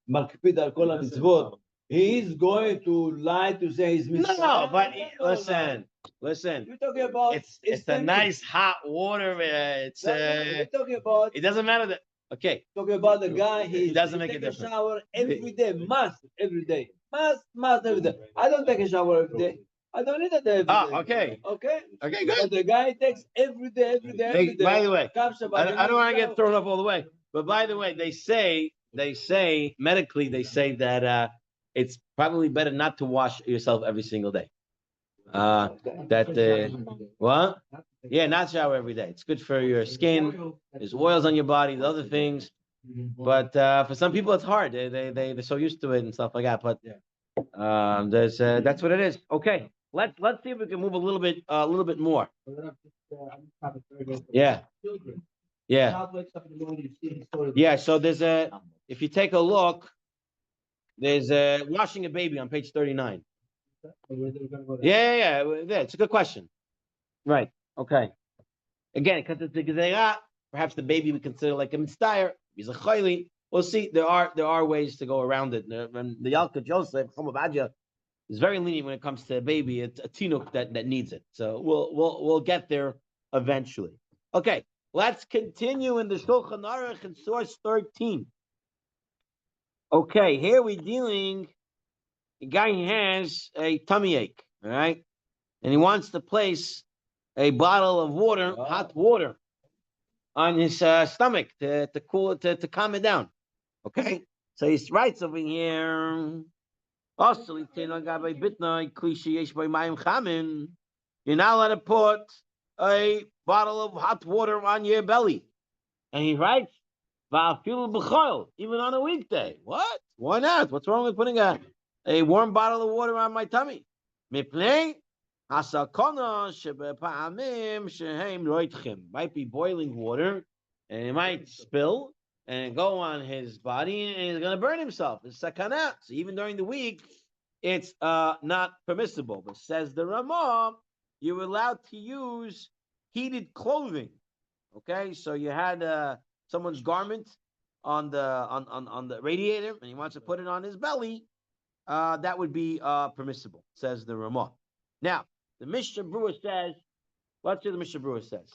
makpid al kol mitzvot, he is going to lie to say he's mitzvah. No, but listen. We're talking about It's a nice hot water. We're talking about It doesn't matter that. Okay. talking about the guy. He It doesn't make a take difference. shower every day, must every day. Must every day. I don't take a shower every day. I don't need it every day. Okay. Okay. Okay, But good. the guy takes every day, every day, every Hey, day. by the way, Comes Shabbat, I don't want to and get thrown off all the way, but by the way, they say medically, they say that it's probably better not to wash yourself every single day. What? Yeah, not shower every day. It's good for your skin. There's oils on your body, the other things. But for some people, it's hard. They're so used to it and stuff like that. But that's what it is. Okay, let's see if we can move a little bit more. Yeah. Yeah. Yeah. So if you take a look, there's washing a baby on page 39. Yeah. It's a good question. Right. Okay. Again, because it's a gezerah, perhaps the baby we consider like a mitzdayer. He's a chayli. We'll see. There are ways to go around it. And the Yalka Joseph Chomavadja is very lenient when it comes to a baby. It's a tinuk that needs it. So we'll get there eventually. Okay, let's continue in the Shulchan Aruch in source 13. Okay, here we're dealing. The guy has a tummy ache, all right, and he wants to place a bottle of water, hot water, on his stomach to cool it, to calm it down. Okay, so he writes over here. You're not allowed to put a bottle of hot water on your belly. And he writes, even on a weekday. What? Why not? What's wrong with putting a warm bottle of water on my tummy? Might be boiling water, and it might spill and go on his body, and he's going to burn himself. It's sakana. So even during the week, it's not permissible. But says the Ramah, you're allowed to use heated clothing. Okay, so you had someone's garment on the radiator, and he wants to put it on his belly. That would be permissible, says the Ramah. Now, the Mishnah Brewer says, let's see what the Mishnah Brewer says.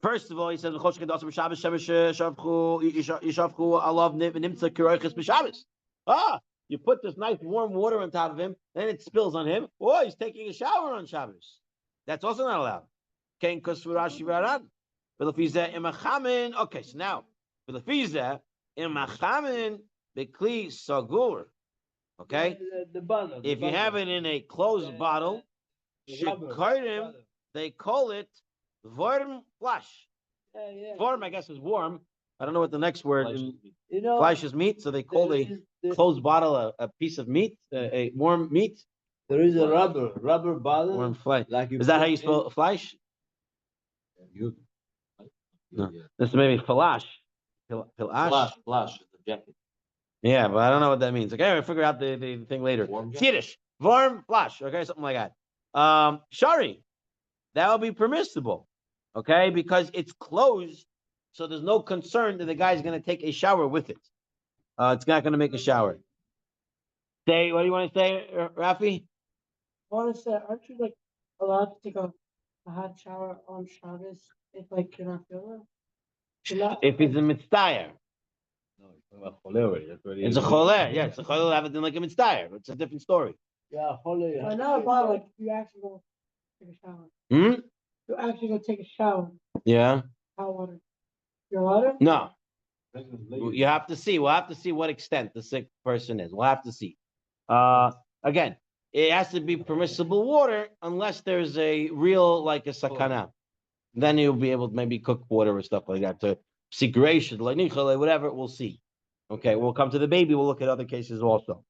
First of all, he says, you put this nice warm water on top of him, then it spills on him. Oh, he's taking a shower on Shabbos. That's also not allowed. Okay, so now, okay, The bottle. if you have it in a closed bottle, they call it warm flash. Warm, I guess, is warm. I don't know what the next word is. Flash is meat, so they call a closed bottle a piece of meat, a warm meat. There is a rubber bottle. Warm flesh. Like Is that how you spell flash? No. This is maybe flash. Flash. Flash, the jacket. Yeah, but I don't know what that means. Okay, we'll figure out the thing later. It's Yiddish. Warm flash. Okay, something like that. Shari, that would be permissible. Okay, because it's closed, so there's no concern that the guy's going to take a shower with it. It's not going to make a shower. Say, what do you want to say, Rafi? I want to say, aren't you like allowed to take a hot shower on Shabbos if like you're not feeling it? If he's a mitzdayer. No, it's about choler. That's what It's a choler. Yeah, it's a choler have it in like a mitzdayer. It's a different story. Yeah, holy. I know about like you actually go take a shower. Hmm? You actually go take a shower. Yeah. Hot water. Your water? No. You have to see. We'll have to see what extent the sick person is. We'll have to see. Again, it has to be permissible water unless there's a real, like a sakana. Then you'll be able to maybe cook water or stuff like that to seek gracious, like whatever. We'll see. Okay, we'll come to the baby. We'll look at other cases also.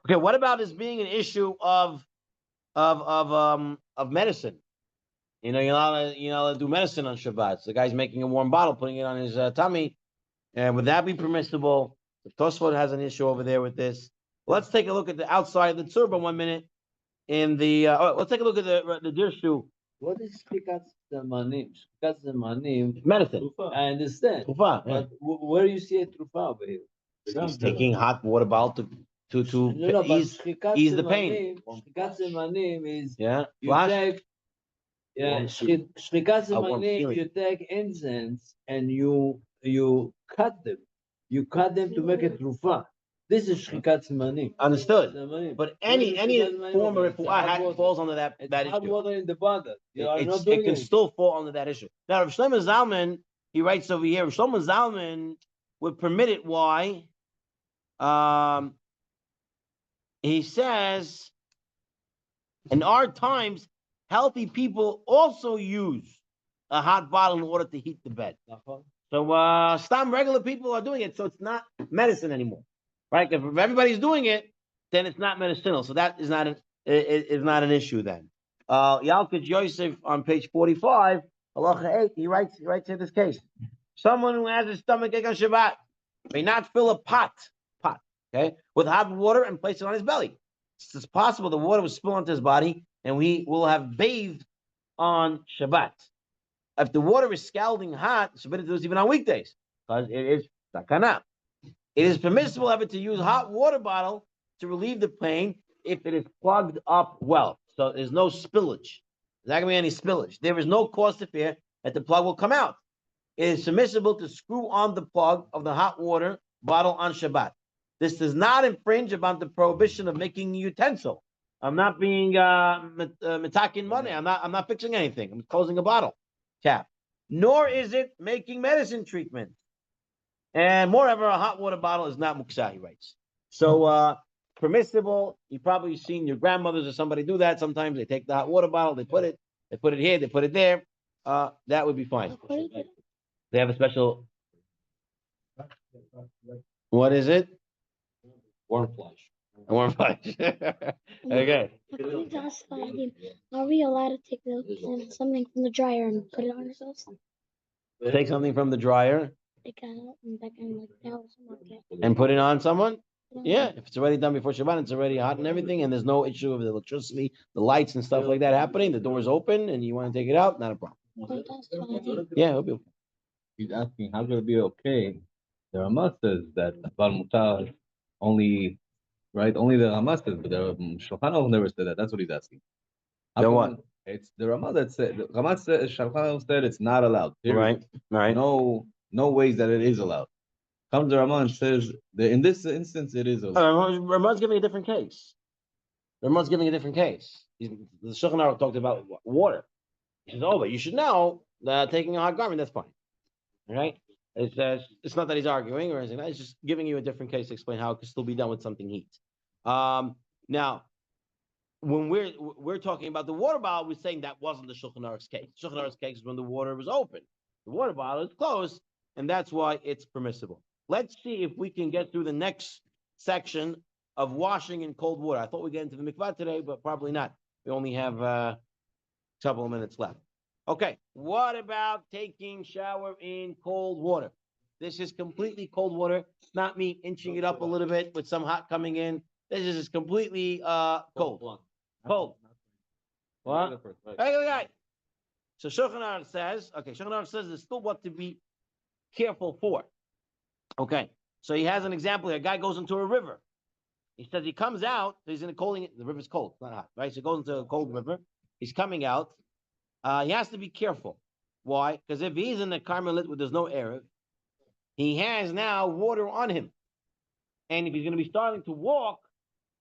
Okay, what about this being an issue of medicine? You know, you're not allowed to do medicine on Shabbat. So the guy's making a warm bottle, putting it on his tummy. And would that be permissible? The Tosfot has an issue over there with this. Let's take a look at the outside of the Tzurba 1 minute. In the let's take a look at the Dirshu. What is Shkikat Zemanim? Shkikat Zemanim. Medicine. I understand. Trufa, yeah. But where you see a trufa over here? He's taking hot water bottle to ease the pain. Shkikat Zemanim is Yeah. you Flash? take Yeah, warm shrikat a warm zemanim, feeling. you take incense and you cut them. You cut them to make a trufa. This is shrikat zemanim. Understood. Zemanim. But What any is shrikat zemanim? form of It's hot refuah water. falls under that It's hot issue. water in the bottle. You are not It doing can it. still fall under that issue. Now, Rav Shlomo Zalman, he writes over here, Rav Shlomo Zalman would permit it. Why? He says, in our times, healthy people also use a hot bottle in order to heat the bed. So some regular people are doing it, so it's not medicine anymore, right? If everybody's doing it, then it's not medicinal. So that is not an issue then. Yalkut Yosef on page 45, halacha 8, he writes in this case, someone who has a stomach ache on Shabbat may not fill a pot, okay, with hot water and place it on his belly. It's possible the water will spill onto his body, and we will have bathed on Shabbat. If the water is scalding hot, it's forbidden to do this even on weekdays, because it is takana. It is permissible, however, to use hot water bottle to relieve the pain if it is plugged up well. So there's no spillage. There's not going to be any spillage. There is no cause to fear that the plug will come out. It is permissible to screw on the plug of the hot water bottle on Shabbat. This does not infringe upon the prohibition of making a utensil. I'm not being metakin money. I'm not fixing anything. I'm closing a bottle cap. Nor is it making medicine treatment. And moreover, a hot water bottle is not muksah, he writes. So permissible. You've probably seen your grandmothers or somebody do that. Sometimes they take the hot water bottle, they put it here, they put it there. That would be fine. They have a special. What is it? Warm flush. A warm flush. Okay. Are we allowed to take something from the dryer and put it on ourselves? Take something from the dryer and put it on someone? Yeah, if it's already done before Shabbat, it's already hot and everything, and there's no issue of the electricity, the lights and stuff like that happening, the door is open and you want to take it out, not a problem. Yeah, it'll be okay. He's asking how could it be okay? The Ramah says that Bar Mutar only, right? Only the Ramah says, but the Shulchan Aruch never said that. That's what he's asking. Then what? It's the Ramah that said. The Ramah said Shulchan Aruch said it's not allowed. Period. Right. No ways that it is allowed. Comes the Ramah and says that in this instance it is allowed. Ramon's giving a different case. The Shulchan Aruch talked about water. He says, but you should know that taking a hot garment, that's fine. All right? It's not that he's arguing or anything. It's just giving you a different case to explain how it could still be done with something heat. Now, when we're talking about the water bottle, we're saying that wasn't the Shulchan Aruch's case. Shulchan Aruch's case is when the water was open. The water bottle is closed, and that's why it's permissible. Let's see if we can get through the next section of washing in cold water. I thought we'd get into the mikvah today, but probably not. We only have a couple of minutes left. Okay, what about taking shower in cold water? This is completely cold water, not me inching it up a little bit with some hot coming in. This is completely cold. Cold. What? Hey. So Shulchan Aruch says, there's still what to be careful for. Okay, so he has an example here. A guy goes into a river. He says he comes out, he's in the river's cold, it's not hot, right? So he goes into a cold river. He's coming out. He has to be careful. Why? Because if he's in the Carmelit where there's no Erev, he has now water on him. And if he's going to be starting to walk,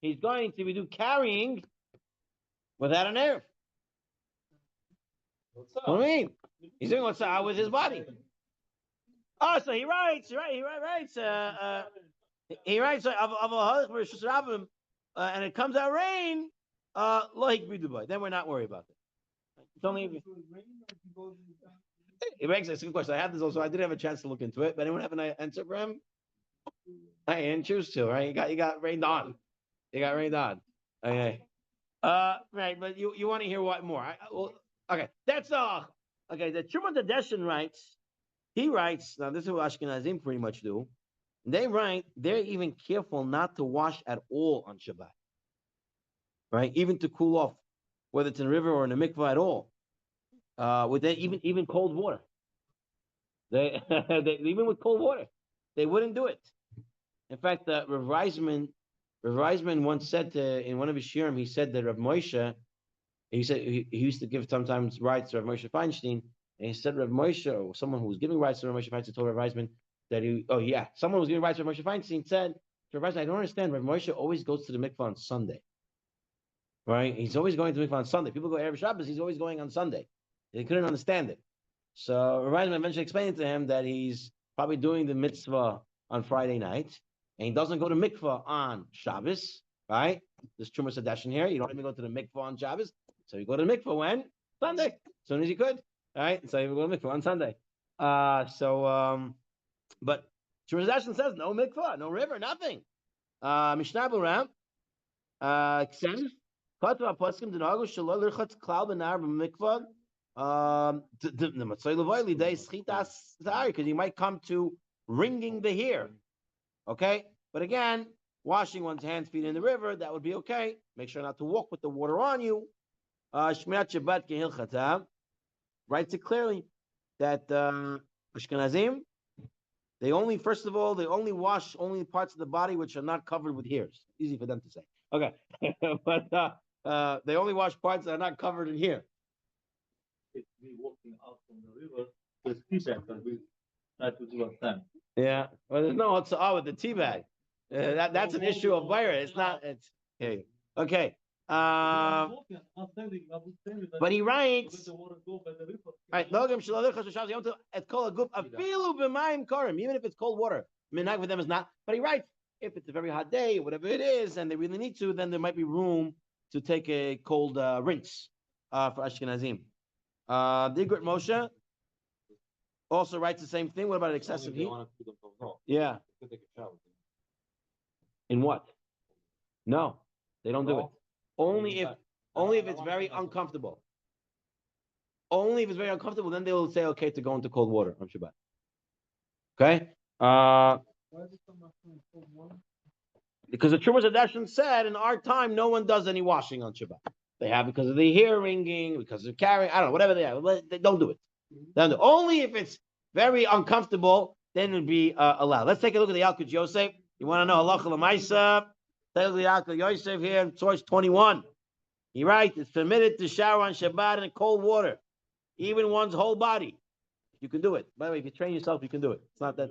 he's going to be carrying without an Erev. What do you mean? He's doing what's out with his body. Oh, so he writes, and it comes out rain, then we're not worried about it. It's only it makes a good question. I had this also. I didn't have a chance to look into it, but anyone have an answer for him? I didn't choose to, right? You got rained on. Okay. Right, but you want to hear what more? Okay, that's all. Okay, the Tzurba Deshen writes. He writes, now this is what Ashkenazim pretty much do. They write, they're even careful not to wash at all on Shabbat. Right? Even to cool off, whether it's in a river or in a mikvah at all. With even cold water. They even with cold water, they wouldn't do it. In fact, Rav Reisman once said in one of his shiurim, he said that Rav Moshe, He said he used to give sometimes rides to Rav Moshe Feinstein, and he said Rav Moshe, or someone who was giving rides to Rav Moshe Feinstein, told Rav Reisman that someone who was giving rides to Rav Moshe Feinstein said to Rav Reisman, I don't understand. Rav Moshe always goes to the mikvah on Sunday, right? He's always going to the mikvah on Sunday. People go Erev Shabbos, he's always going on Sunday. They couldn't understand it. So Rav Reisman eventually explained to him that he's probably doing the mitzvah on Friday night, and he doesn't go to mikvah on Shabbos, right? There's Tzurba Sadeshin here. You don't even go to the mikvah on Shabbos, so you go to the mikvah when? Sunday, as soon as you could, right? So you go to mikvah on Sunday. But Tzurba Sadeshin says no mikvah, no river, nothing. Mishnah Berurah says, because you might come to wringing the hair. Okay, but again, washing one's hands, feet in the river, that would be okay. Make sure not to walk with the water on you. Shmirat Shabbat kehilchata writes it clearly that Ashkenazim, they only wash only parts of the body which are not covered with hairs. Easy for them to say. Okay, but they only wash parts that are not covered in hair. If we walking out from the river, there's tea bags that we try to do on time. Yeah, well, there's no hotzah with the tea bag. That's an issue of Bayra. It's not. It's okay. Okay. But he writes. Right. Even if it's cold water, minhag for them is not. But he writes, if it's a very hot day, whatever it is, and they really need to, then there might be room to take a cold rinse for Ashkenazim. Digrit Moshe also writes the same thing. What about excessive heat? Yeah. In what? No, they don't do it. Only if it's very uncomfortable. Only if it's very uncomfortable, then they will say okay to go into cold water on Shabbat. Okay? Because the Tzurba Sadeshin said in our time no one does any washing on Shabbat. They have because of the hair wringing, because of carrying, I don't know, whatever they have. They don't do it. Only if it's very uncomfortable, then it would be allowed. Let's take a look at the Yalkut Yosef. You want to know halacha l'maisa? Take a look at the Yalkut Yosef here in source 21. He writes, it's permitted to shower on Shabbat in cold water, even one's whole body. You can do it. By the way, if you train yourself, you can do it. It's not that.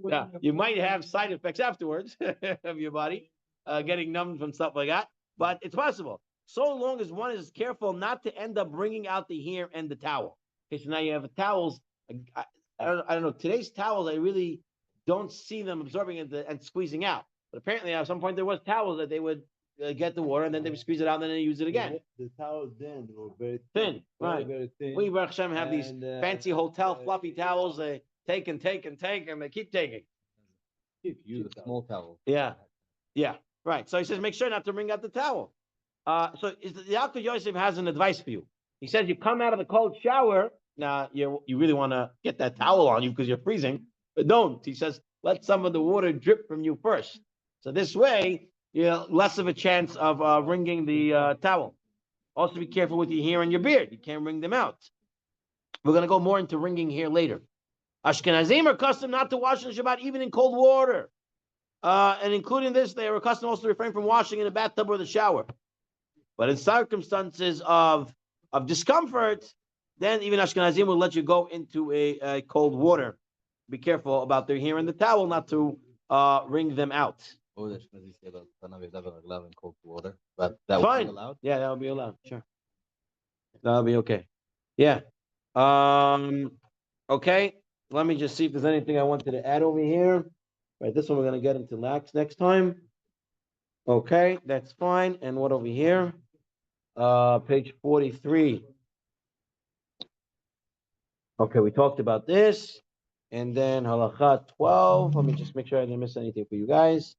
Yeah, you might have side effects afterwards of your body, getting numb from stuff like that, but it's possible. So long as one is careful not to end up bringing out the hair and the towel. Okay, so now you have towels. I don't know. Today's towels, I really don't see them absorbing and squeezing out. But apparently, at some point, there was towels that they would get the water and then they would squeeze it out and then they use it again. The towels then were very thin, right? Very thin. We Baruch Hashem have these fancy hotel fluffy towels. They take and they keep taking. If you use a small towel. Yeah, right. So he says, make sure not to bring out the towel. So the Yalkut Yosef has an advice for you. He says, you come out of the cold shower. Now you really want to get that towel on you because you're freezing, but don't. He says, let some of the water drip from you first. So this way, less of a chance of wringing the towel. Also, be careful with your hair and your beard. You can't wring them out. We're going to go more into wringing hair later. Ashkenazim are accustomed not to wash on Shabbat even in cold water. And including this, they are accustomed also to refrain from washing in the bathtub or the shower. But in circumstances of discomfort, then even Ashkenazim will let you go into a cold water. Be careful about their hair and the towel not to wring them out. Or the Ashkenazi say about in cold water, but that would be allowed. Yeah, that would be allowed. Sure, that'll be okay. Yeah. Okay. Let me just see if there's anything I wanted to add over here. Right, this one we're gonna get into next time. Okay, that's fine. And what over here? Page 43. Okay, we talked about this. And then halakha 12. Let me just make sure I didn't miss anything for you guys.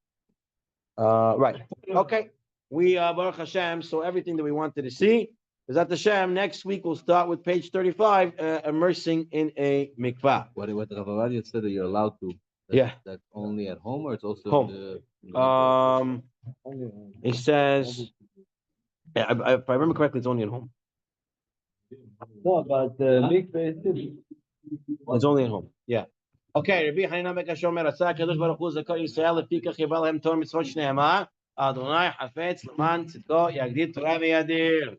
Right. Okay. We Baruch Hashem, so everything that we wanted to see. Bezat Hashem, next week we'll start with page 35, immersing in a mikvah. What Rav Avadia said that you're allowed to. That's only at home, or it's also home. It says, if I remember correctly, it's only at home. No, but mikvah it's only at home. Yeah. Okay. Rabbi Hanina Mekashomer Asa Kadosh Baruch Hu Zakar Yisrael Lefikach Yival Hem Torah Mitzvot Shneimah אדוני חפץ למען צדקו יגדיל תורה וידיר.